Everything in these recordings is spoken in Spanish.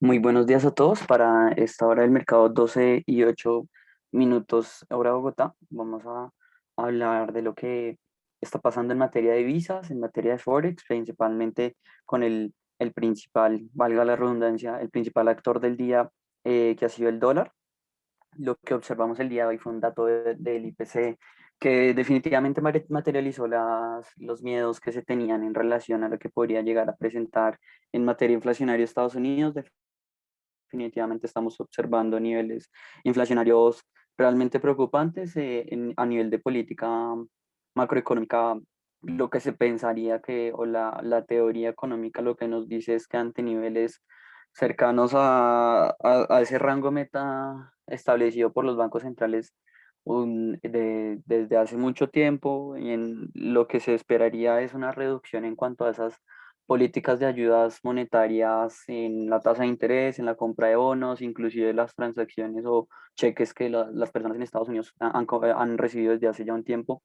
Muy buenos días a todos. Para esta hora del mercado, 12:08 hora Bogotá, vamos a hablar de lo que está pasando en materia de divisas, en materia de Forex, principalmente con el principal, valga la redundancia, el principal actor del día, que ha sido el dólar. Lo que observamos el día de hoy fue un dato del IPC que definitivamente materializó los miedos que se tenían en relación a lo que podría llegar a presentar en materia inflacionaria Estados Unidos. Definitivamente estamos observando niveles inflacionarios realmente preocupantes, a nivel de política macroeconómica. Lo que se pensaría que, o la teoría económica lo que nos dice es que ante niveles cercanos a ese rango meta establecido por los bancos centrales desde hace mucho tiempo, y en lo que se esperaría es una reducción en cuanto a esas políticas de ayudas monetarias en la tasa de interés, en la compra de bonos, inclusive las transacciones o cheques que las personas en Estados Unidos han recibido desde hace ya un tiempo.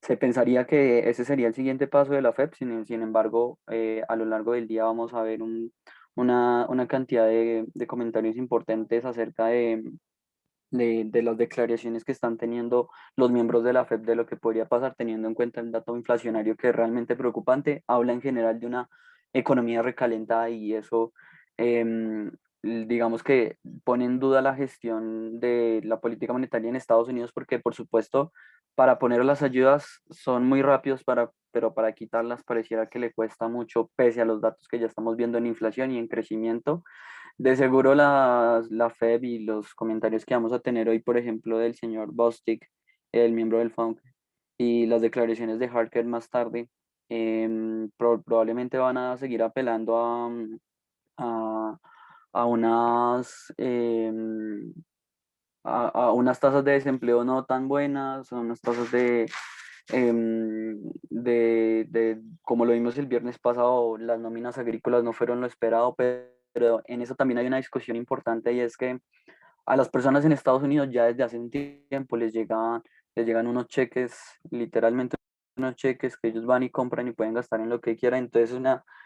Se pensaría que ese sería el siguiente paso de la FED. Sin embargo, a lo largo del día vamos a ver una cantidad de comentarios importantes acerca de las declaraciones que están teniendo los miembros de la FED de lo que podría pasar, teniendo en cuenta el dato inflacionario que es realmente preocupante. Habla en general de una economía recalentada, y eso, digamos que pone en duda la gestión de la política monetaria en Estados Unidos, porque por supuesto para poner las ayudas son muy rápidos, pero para quitarlas pareciera que le cuesta mucho, pese a los datos que ya estamos viendo en inflación y en crecimiento. De seguro la FED y los comentarios que vamos a tener hoy, por ejemplo, del señor Bostic, el miembro del FONC, y las declaraciones de Harker más tarde, probablemente van a seguir apelando a, a unas, a unas tasas de desempleo no tan buenas, a unas tasas como lo vimos el viernes pasado, las nóminas agrícolas no fueron lo esperado, pero en eso también hay una discusión importante, y es que a las personas en Estados Unidos ya desde hace un tiempo les llegan unos cheques, literalmente unos cheques que ellos van y compran y pueden gastar en lo que quieran. Entonces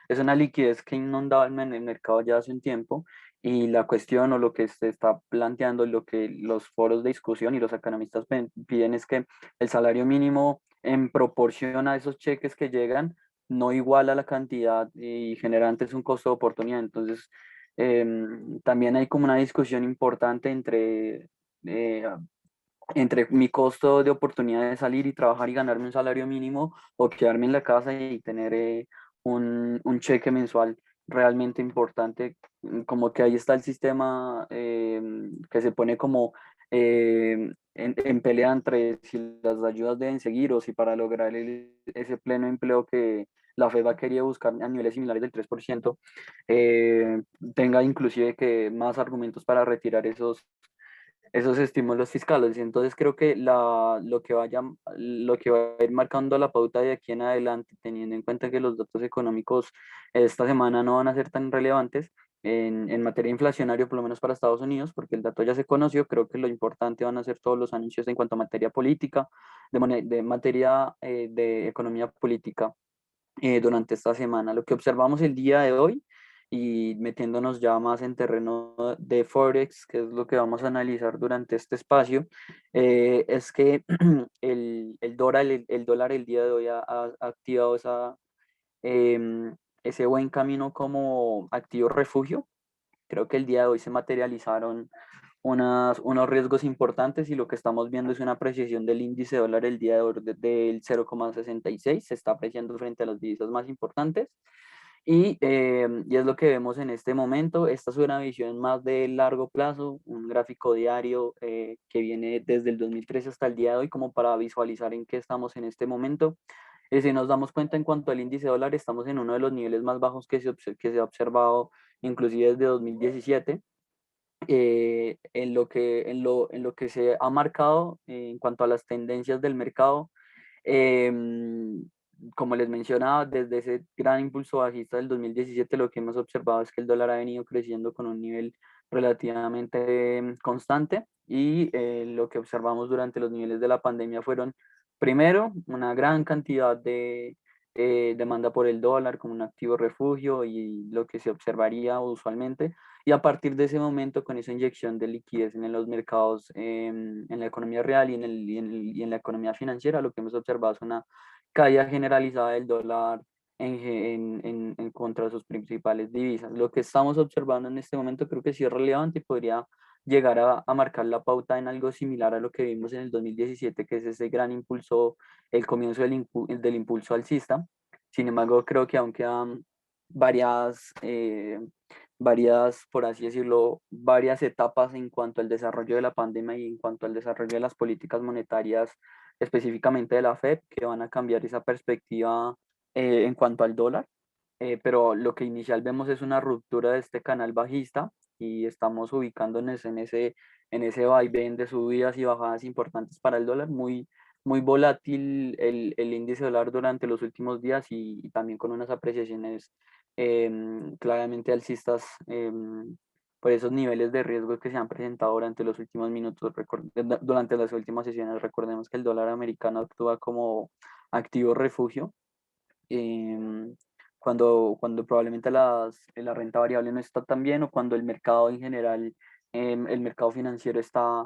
es una liquidez que inundaba el mercado ya hace un tiempo, y la cuestión o lo que se está planteando, lo que los foros de discusión y los economistas piden es que el salario mínimo en proporción a esos cheques que llegan no iguala la cantidad y genera antes un costo de oportunidad. Entonces, también hay como una discusión importante eh, entre mi costo de oportunidad de salir y trabajar y ganarme un salario mínimo, o quedarme en la casa y tener un cheque mensual realmente importante. Como que ahí está el sistema, que se pone como en pelea entre si las ayudas deben seguir, o si para lograr ese pleno empleo que la FED ha querido buscar a niveles similares del 3%, eh, tenga inclusive que más argumentos para retirar esos estímulos fiscales. Entonces creo que lo que va a ir marcando la pauta de aquí en adelante, teniendo en cuenta que los datos económicos esta semana no van a ser tan relevantes en materia inflacionaria, por lo menos para Estados Unidos, porque el dato ya se conoció. Creo que lo importante van a ser todos los anuncios en cuanto a materia política, de materia de economía política, durante esta semana. Lo que observamos el día de hoy, y metiéndonos ya más en terreno de Forex, que es lo que vamos a analizar durante este espacio, es que el dólar el día de hoy ha activado ese buen camino como activo refugio. Creo que el día de hoy se materializaron unos riesgos importantes, y lo que estamos viendo es una apreciación del índice dólar el día de hoy del 0,66. Se está apreciando frente a las divisas más importantes, y es lo que vemos en este momento. Esta es una visión más de largo plazo, un gráfico diario, que viene desde el 2013 hasta el día de hoy, como para visualizar en qué estamos en este momento. Si nos damos cuenta en cuanto al índice dólar, estamos en uno de los niveles más bajos que se ha observado inclusive desde 2017. En lo que se ha marcado, en cuanto a las tendencias del mercado, em, como les mencionaba, desde ese gran impulso bajista del 2017, lo que hemos observado es que el dólar ha venido creciendo con un nivel relativamente constante, y lo que observamos durante los niveles de la pandemia fueron, primero, una gran cantidad demanda por el dólar como un activo refugio y lo que se observaría usualmente. Y a partir de ese momento, con esa inyección de liquidez en los mercados, en la economía real y en la economía financiera, lo que hemos observado es una caída generalizada del dólar en contra de sus principales divisas. Lo que estamos observando en este momento creo que sí es relevante y podría llegar a marcar la pauta en algo similar a lo que vimos en el 2017, que es ese gran impulso, el comienzo del impulso alcista. Sin embargo, creo que aún quedan varias, por así decirlo, varias etapas en cuanto al desarrollo de la pandemia y en cuanto al desarrollo de las políticas monetarias, específicamente de la Fed, que van a cambiar esa perspectiva en cuanto al dólar. Pero lo que inicial vemos es una ruptura de este canal bajista y estamos ubicándonos en ese vaivén de subidas y bajadas importantes para el dólar, muy volátil el índice dólar durante los últimos días y también con unas apreciaciones claramente alcistas por esos niveles de riesgo que se han presentado durante los últimos minutos, durante las últimas sesiones. Recordemos que el dólar americano actúa como activo refugio em, cuando probablemente la renta variable no está tan bien o cuando el mercado en general, el mercado financiero está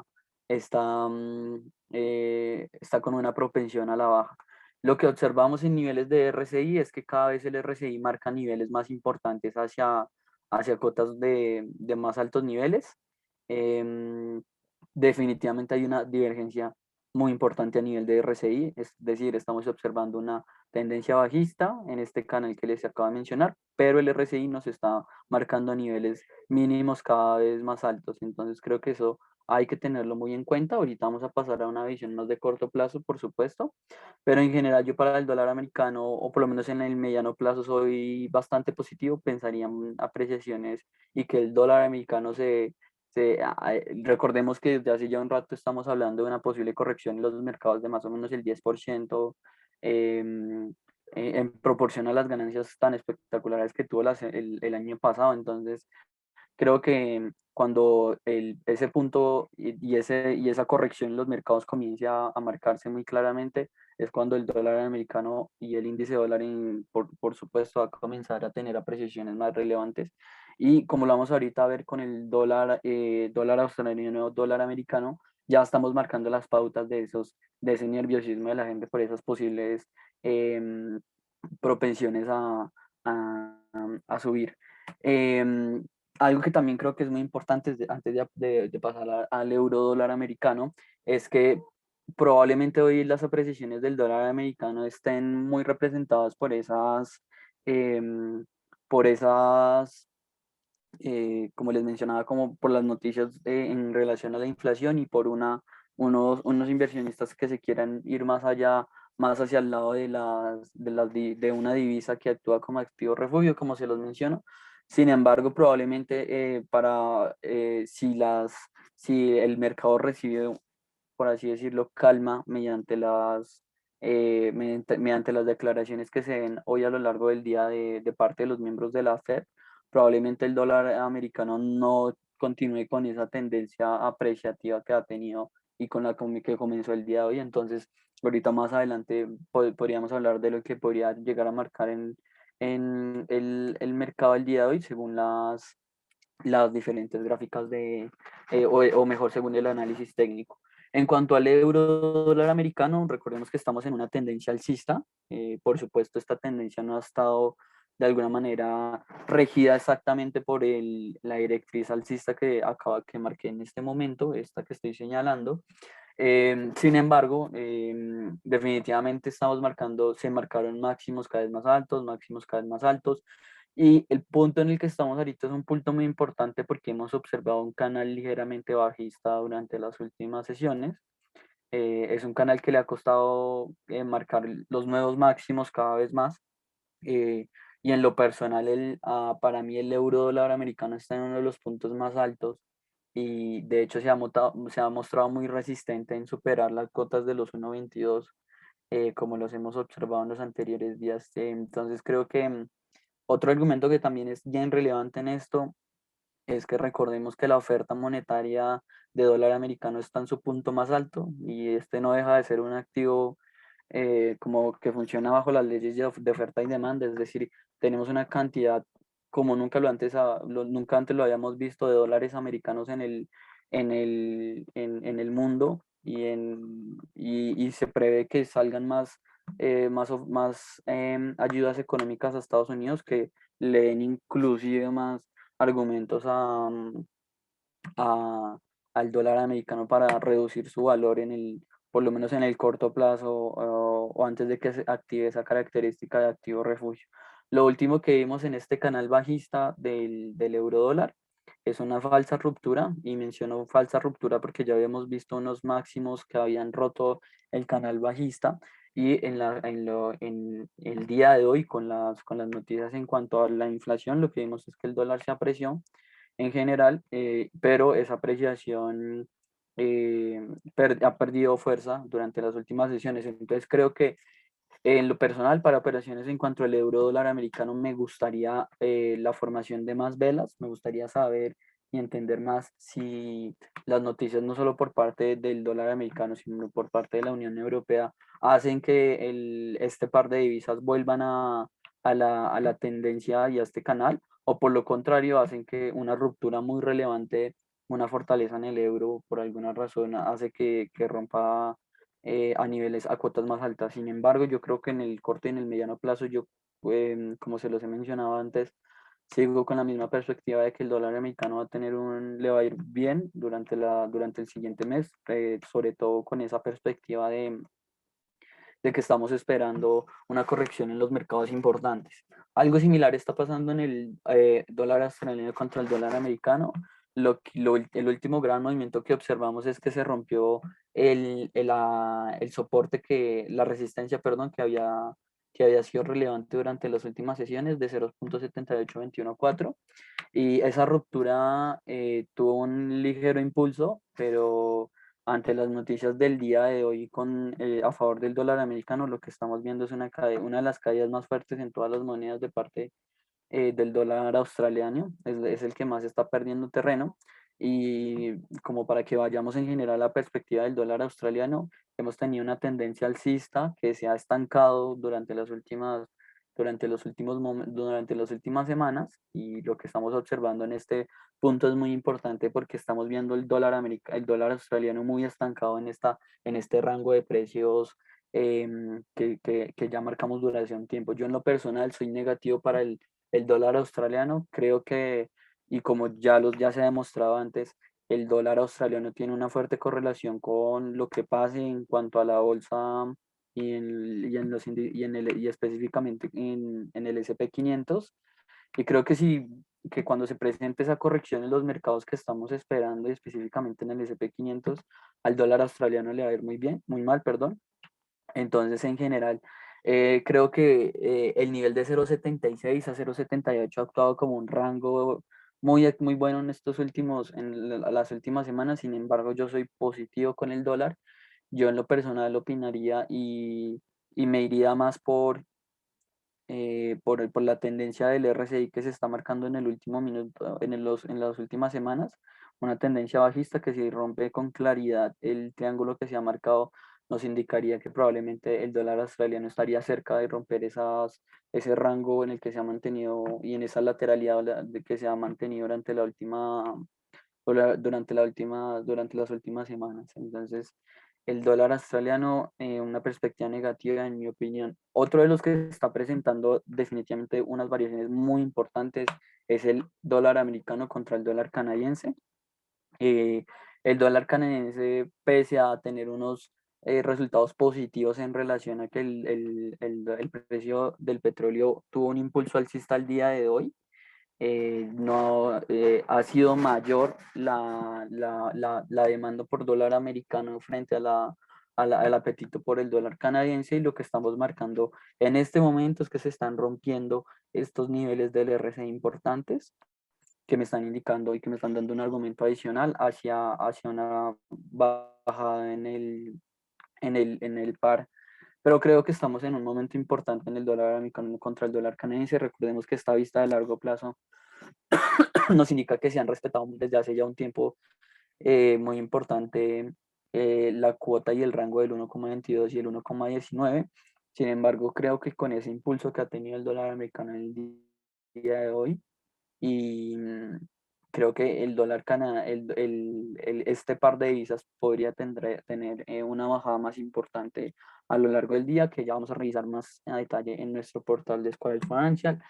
con una propensión a la baja. Lo que observamos en niveles de RSI es que cada vez el RSI marca niveles más importantes hacia cotas de más altos niveles. Em, Definitivamente hay una divergencia muy importante a nivel de RSI, es decir, estamos observando una tendencia bajista en este canal que les acabo de mencionar, pero el RSI nos está marcando niveles mínimos cada vez más altos. Entonces creo que eso hay que tenerlo muy en cuenta. Ahorita vamos a pasar a una visión más de corto plazo, por supuesto, pero en general yo para el dólar americano, o por lo menos en el mediano plazo, soy bastante positivo. Pensaría en apreciaciones y que el dólar americano recordemos que desde hace ya un rato estamos hablando de una posible corrección en los mercados de más o menos el 10%, en proporción a las ganancias tan espectaculares que tuvo el año pasado. Entonces, creo que cuando ese punto y esa corrección en los mercados comience a marcarse muy claramente, es cuando el dólar americano y el índice dólar, por supuesto, va a comenzar a tener apreciaciones más relevantes. Y como lo vamos ahorita a ver con el dólar australiano, dólar americano, ya estamos marcando las pautas de ese nerviosismo de la gente por esas posibles em, propensiones a, a subir. Em, Algo que también creo que es muy importante antes de pasar al euro dólar americano es que probablemente hoy las apreciaciones del dólar americano estén muy representadas em, por esas como les mencionaba, como por las noticias en relación a la inflación y por unos inversionistas que se quieran ir más allá, más hacia el lado de una divisa que actúa como activo refugio, como se los menciono. Sin embargo, probablemente si el mercado recibe, por así decirlo, calma mediante las declaraciones que se den hoy a lo largo del día de parte de los miembros de la Fed, probablemente el dólar americano no continúe con esa tendencia apreciativa que ha tenido y con que comenzó el día de hoy. Entonces, ahorita más adelante podríamos hablar de lo que podría llegar a marcar en el mercado el día de hoy según las diferentes gráficas o mejor, según el análisis técnico. En cuanto al euro dólar americano, recordemos que estamos en una tendencia alcista. Por supuesto, esta tendencia no ha estado de alguna manera regida exactamente por la directriz alcista que marqué en este momento, esta que estoy señalando. Sin embargo, definitivamente se marcaron máximos cada vez más altos, máximos cada vez más altos. Y el punto en el que estamos ahorita es un punto muy importante porque hemos observado un canal ligeramente bajista durante las últimas sesiones. Es un canal que le ha costado marcar los nuevos máximos cada vez más. Y en lo personal, para mí el euro dólar americano está en uno de los puntos más altos y de hecho se ha mostrado muy resistente en superar las cotas de los 1.22, como los hemos observado en los anteriores días. Entonces creo que otro argumento que también es bien relevante en esto es que recordemos que la oferta monetaria de dólar americano está en su punto más alto y este no deja de ser un activo como que funciona bajo las leyes de oferta y demanda, es decir, tenemos una cantidad como nunca antes lo habíamos visto de dólares americanos en el mundo y se prevé que salgan más ayudas económicas a Estados Unidos que le den inclusive más argumentos a- al dólar americano para reducir su valor por lo menos en el corto plazo o antes de que se active esa característica de activo refugio. Lo último que vimos en este canal bajista del euro dólar es una falsa ruptura y menciono falsa ruptura porque ya habíamos visto unos máximos que habían roto el canal bajista y en el día de hoy con las noticias en cuanto a la inflación lo que vimos es que el dólar se apreció en general, pero esa apreciación ha perdido fuerza durante las últimas sesiones. Entonces creo que en lo personal, para operaciones en cuanto al euro dólar americano, me gustaría la formación de más velas, me gustaría saber y entender más si las noticias, no solo por parte del dólar americano, sino por parte de la Unión Europea, hacen que este par de divisas vuelvan a la tendencia y a este canal, o por lo contrario, hacen que una ruptura muy relevante, una fortaleza en el euro, por alguna razón, hace que rompa a niveles, a cotas más altas. Sin embargo, yo creo que en el corto y en el mediano plazo, como se los he mencionado antes, sigo con la misma perspectiva de que el dólar americano le va a ir bien durante el siguiente mes, sobre todo con esa perspectiva de que estamos esperando una corrección en los mercados importantes. Algo similar está pasando en el dólar australiano contra el dólar americano. El último gran movimiento que observamos es que se rompió el soporte la resistencia, perdón, que había sido relevante durante las últimas sesiones de 0.78214 y esa ruptura tuvo un ligero impulso, pero ante las noticias del día de hoy a favor del dólar americano, lo que estamos viendo es una de las caídas más fuertes en todas las monedas de parte del dólar australiano, es el que más está perdiendo terreno. Y como para que vayamos en general a la perspectiva del dólar australiano, hemos tenido una tendencia alcista que se ha estancado durante las últimas semanas y lo que estamos observando en este punto es muy importante porque estamos viendo el dólar australiano muy estancado en este rango de precios que ya marcamos durante un tiempo. Yo en lo personal soy negativo para el dólar australiano. Creo que, y como ya se ha demostrado antes, el dólar australiano tiene una fuerte correlación con lo que pase en cuanto a la bolsa y específicamente en el S&P 500. Y creo que cuando se presente esa corrección en los mercados que estamos esperando, y específicamente en el S&P 500, al dólar australiano le va a ir muy bien, muy mal, perdón. Entonces, en general, creo que el nivel de 0.76 a 0.78 ha actuado como un rango muy bueno las últimas semanas. Sin embargo, yo soy positivo con el dólar. Yo en lo personal opinaría y me iría más por la tendencia del RSI que se está marcando en el último minuto, en las últimas semanas, una tendencia bajista que si rompe con claridad el triángulo que se ha marcado, nos indicaría que probablemente el dólar australiano estaría cerca de romper ese rango en el que se ha mantenido y en esa lateralidad que se ha mantenido durante las últimas semanas. Entonces, el dólar australiano, una perspectiva negativa en mi opinión. Otro de los que está presentando definitivamente unas variaciones muy importantes es el dólar americano contra el dólar canadiense. Eh, el dólar canadiense, pese a tener unos resultados positivos en relación a que el precio del petróleo tuvo un impulso alcista al día de hoy, no ha sido mayor la demanda por dólar americano frente al apetito por el dólar canadiense y lo que estamos marcando en este momento es que se están rompiendo estos niveles del RSI importantes que me están indicando y que me están dando un argumento adicional hacia una bajada en el par, pero creo que estamos en un momento importante en el dólar americano contra el dólar canadiense. Recordemos que esta vista de largo plazo nos indica que se han respetado desde hace ya un tiempo muy importante la cuota y el rango del 1,22 y el 1,19. Sin embargo, creo que con ese impulso que ha tenido el dólar americano en el día de hoy, y creo que el dólar Canadá, este par de divisas podría tener una bajada más importante a lo largo del día, que ya vamos a revisar más a detalle en nuestro portal de Square Financial.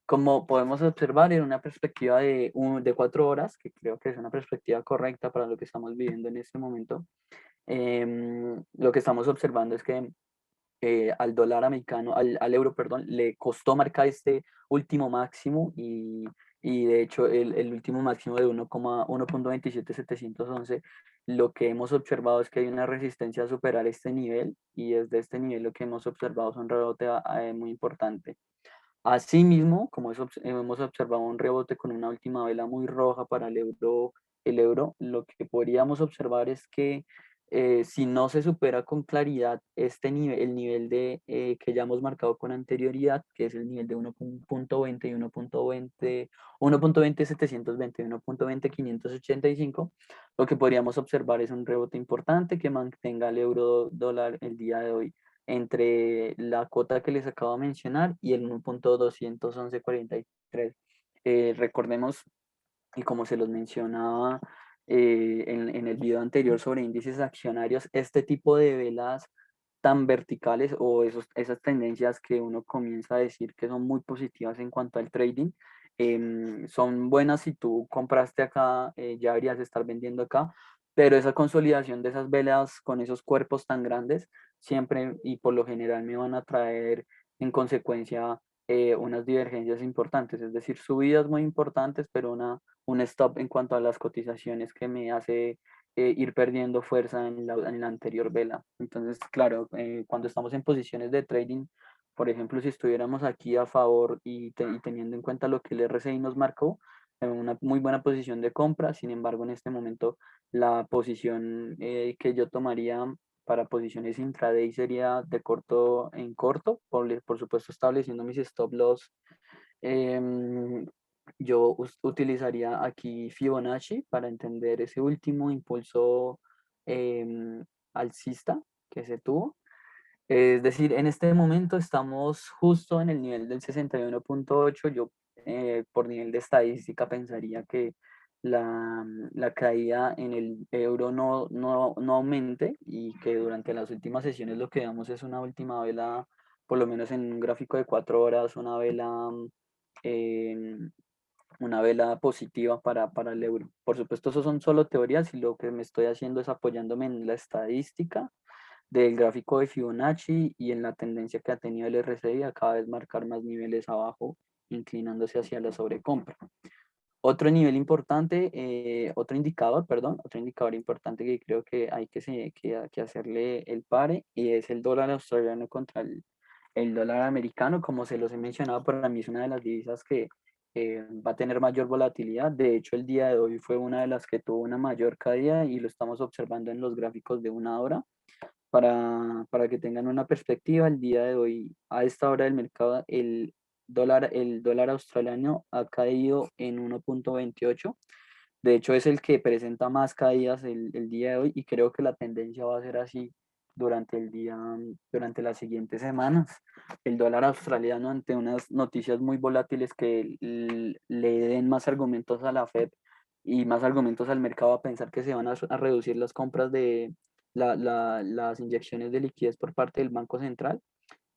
Como podemos observar en una perspectiva de 4 horas, que creo que es una perspectiva correcta para lo que estamos viviendo en este momento, lo que estamos observando es que al dólar americano, al euro, perdón, le costó marcar este último máximo y de hecho el último máximo de 1,27711, lo que hemos observado es que hay una resistencia a superar este nivel y desde este nivel lo que hemos observado es un rebote muy importante. Asimismo, como hemos observado un rebote con una última vela muy roja para el euro, lo que podríamos observar es que si no se supera con claridad este nivel, el nivel que ya hemos marcado con anterioridad, que es el nivel de 1,20 y 1,20, 720 y 1,20, 585, lo que podríamos observar es un rebote importante que mantenga el euro dólar el día de hoy entre la cuota que les acabo de mencionar y el 1,21143. Recordemos, y como se los mencionaba en el video anterior sobre índices accionarios, este tipo de velas tan verticales o esas tendencias que uno comienza a decir que son muy positivas en cuanto al trading, son buenas si tú compraste acá, ya deberías estar vendiendo acá, pero esa consolidación de esas velas con esos cuerpos tan grandes siempre y por lo general me van a traer en consecuencia unas divergencias importantes, es decir, subidas muy importantes, pero un stop en cuanto a las cotizaciones que me hace ir perdiendo fuerza en la anterior vela. Entonces, claro, cuando estamos en posiciones de trading, por ejemplo, si estuviéramos aquí a favor y teniendo en cuenta lo que el RSI nos marcó, en una muy buena posición de compra. Sin embargo, en este momento la posición que yo tomaría para posiciones intraday sería de corto en corto, por supuesto estableciendo mis stop loss. Em, yo utilizaría aquí Fibonacci para entender ese último impulso alcista que se tuvo. Es decir, en este momento estamos justo en el nivel del 61,8. Yo, por nivel de estadística, pensaría que la caída en el euro no aumente y que durante las últimas sesiones lo que vemos es una última vela, por lo menos en un gráfico de 4 horas, em, una vela positiva para el euro. Por supuesto, eso son solo teorías y lo que me estoy haciendo es apoyándome en la estadística del gráfico de Fibonacci y en la tendencia que ha tenido el RSI a cada vez marcar más niveles abajo, inclinándose hacia la sobrecompra. Otro nivel importante, otro indicador importante que creo que hay que hacerle el pare y es el dólar australiano contra el dólar americano. Como se los he mencionado, para mí es una de las divisas que va a tener mayor volatilidad. De hecho, el día de hoy fue una de las que tuvo una mayor caída y lo estamos observando en los gráficos de una hora. Para que tengan una perspectiva, el día de hoy, a esta hora del mercado, el dólar australiano ha caído en 1,28. De hecho, es el que presenta más caídas el día de hoy y creo que la tendencia va a ser así durante las siguientes semanas. El dólar australiano ante unas noticias muy volátiles que le den más argumentos a la Fed y más argumentos al mercado a pensar que se van a reducir las compras de las inyecciones de liquidez por parte del Banco Central.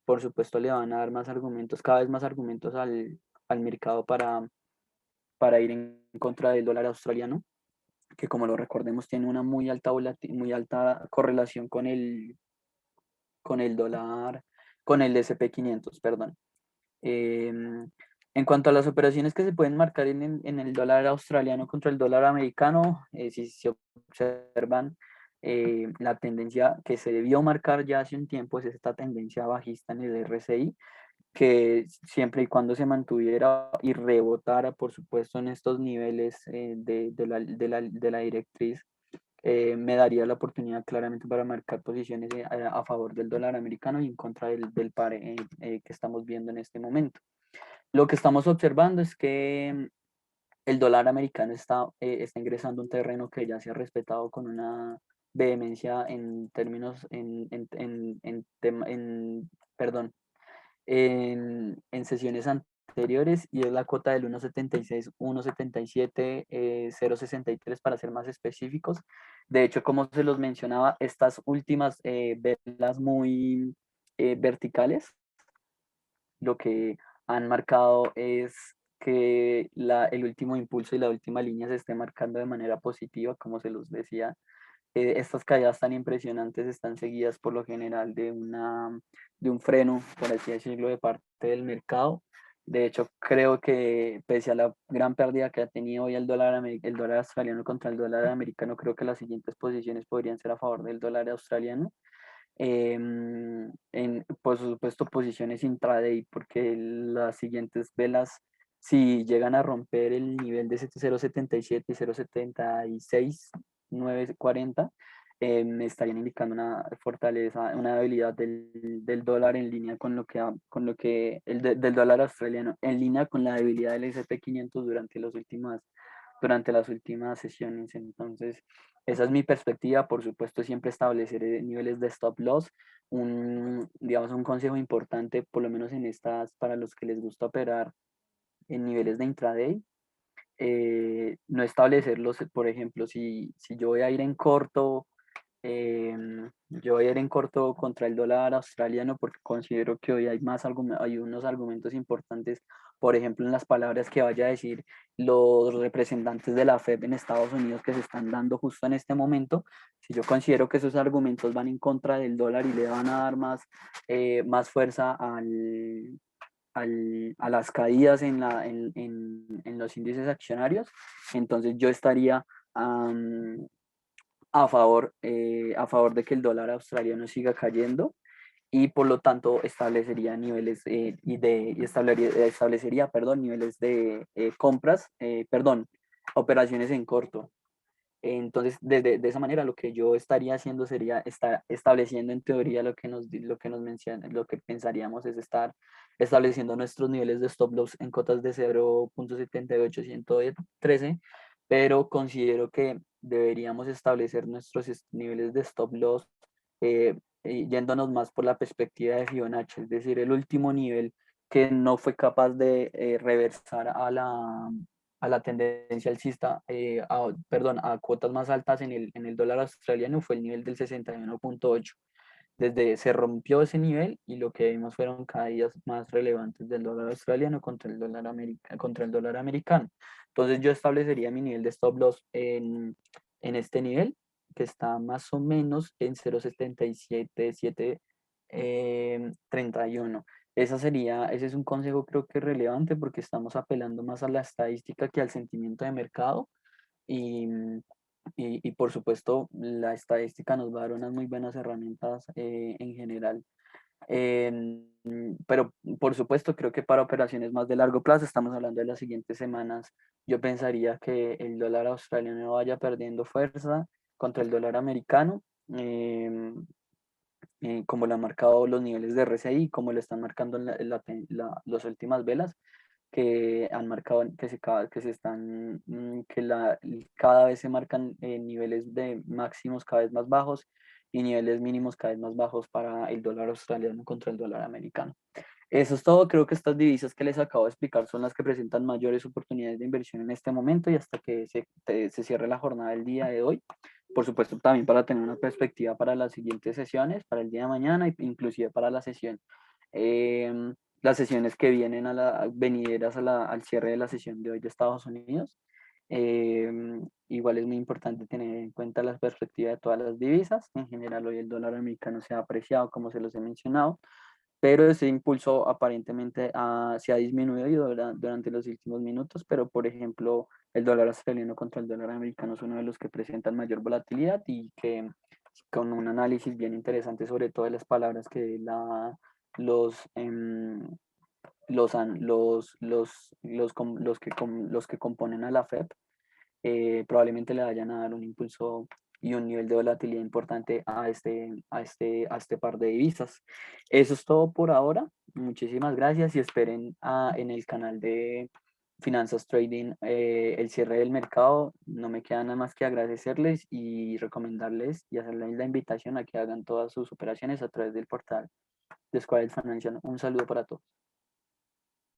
Por supuesto, le van a dar más argumentos, cada vez más argumentos al mercado para ir en contra del dólar australiano, que como lo recordemos tiene una muy alta correlación con el dólar, con el S&P 500, perdón. En cuanto a las operaciones que se pueden marcar en el dólar australiano contra el dólar americano, si se observan, la tendencia que se debió marcar ya hace un tiempo es esta tendencia bajista en el RSI, que siempre y cuando se mantuviera y rebotara, por supuesto, en estos niveles de la directriz, me daría la oportunidad claramente para marcar posiciones a favor del dólar americano y en contra del par que estamos viendo en este momento. Lo que estamos observando es que el dólar americano está ingresando a un terreno que ya se ha respetado con una vehemencia en términos, perdón, en sesiones anteriores, y es la cota del 1.76, 1.77, 0.63 para ser más específicos. De hecho, como se los mencionaba, estas últimas velas muy verticales, lo que han marcado es que el último impulso y la última línea se esté marcando de manera positiva, como se los decía. Estas caídas tan impresionantes están seguidas por lo general de un freno, por así decirlo, de parte del mercado. De hecho, creo que pese a la gran pérdida que ha tenido hoy el dólar australiano contra el dólar americano, creo que las siguientes posiciones podrían ser a favor del dólar australiano. Por supuesto, posiciones intraday, porque las siguientes velas, si llegan a romper el nivel de 0.77 y 0.76, 9.40, me estarían indicando una fortaleza, una debilidad del dólar en línea con lo que, del dólar australiano, en línea con la debilidad del S&P 500 durante las últimas sesiones. Entonces, esa es mi perspectiva. Por supuesto, siempre establecer niveles de stop loss. Digamos, un consejo importante, por lo menos en estas, para los que les gusta operar en niveles de intraday, no establecerlos. Por ejemplo, si yo voy a ir en corto, yo voy a ir en corto contra el dólar australiano, porque considero que hoy hay unos argumentos importantes, por ejemplo, en las palabras que vaya a decir los representantes de la Fed en Estados Unidos, que se están dando justo en este momento. Si yo considero que esos argumentos van en contra del dólar y le van a dar más fuerza a las caídas en los índices accionarios, entonces yo estaría a favor de que el dólar australiano siga cayendo, y por lo tanto establecería niveles perdón, niveles de compras, perdón, operaciones en corto. Entonces, de esa manera, lo que yo estaría haciendo sería estar estableciendo en teoría lo que nos menciona, lo que pensaríamos es estar estableciendo nuestros niveles de stop loss en cotas de 0.78113, pero considero que deberíamos establecer nuestros niveles de stop loss yéndonos más por la perspectiva de Fibonacci, es decir, el último nivel que no fue capaz de reversar a la tendencia alcista, perdón, a cuotas más altas en el dólar australiano, fue el nivel del 61.8. Desde se rompió ese nivel, y lo que vimos fueron caídas más relevantes del dólar australiano contra el dólar americano. Entonces yo establecería mi nivel de stop loss en este nivel, que está más o menos en 0.77731. Ese es un consejo, creo que relevante, porque estamos apelando más a la estadística que al sentimiento de mercado, y, y por supuesto la estadística nos va a dar unas muy buenas herramientas en general. Pero por supuesto creo que para operaciones más de largo plazo, estamos hablando de las siguientes semanas, yo pensaría que el dólar australiano vaya perdiendo fuerza contra el dólar americano. Como lo han marcado los niveles de RSI, como lo están marcando las últimas velas, que han marcado cada vez se marcan niveles de máximos cada vez más bajos y niveles mínimos cada vez más bajos para el dólar australiano contra el dólar americano. Eso es todo. Creo que estas divisas que les acabo de explicar son las que presentan mayores oportunidades de inversión en este momento, y hasta que se cierre la jornada del día de hoy. Por supuesto, también para tener una perspectiva para las siguientes sesiones, para el día de mañana, e inclusive para las sesiones que vienen venideras al cierre de la sesión de hoy de Estados Unidos. Igual es muy importante tener en cuenta la perspectiva de todas las divisas. En general, hoy el dólar americano se ha apreciado, como se los he mencionado, pero ese impulso aparentemente se ha disminuido durante los últimos minutos. Pero por ejemplo, el dólar australiano contra el dólar americano es uno de los que presentan mayor volatilidad, y que con un análisis bien interesante sobre todas las palabras que los, em, los que componen a la FED, probablemente le vayan a dar un impulso y un nivel de volatilidad importante a este par de divisas. Eso es todo por ahora. Muchísimas gracias, y esperen en el canal Finanzas Trading, el cierre del mercado. No me queda nada más que agradecerles y recomendarles y hacerles la invitación a que hagan todas sus operaciones a través del portal de Squared Financial. Un saludo para todos.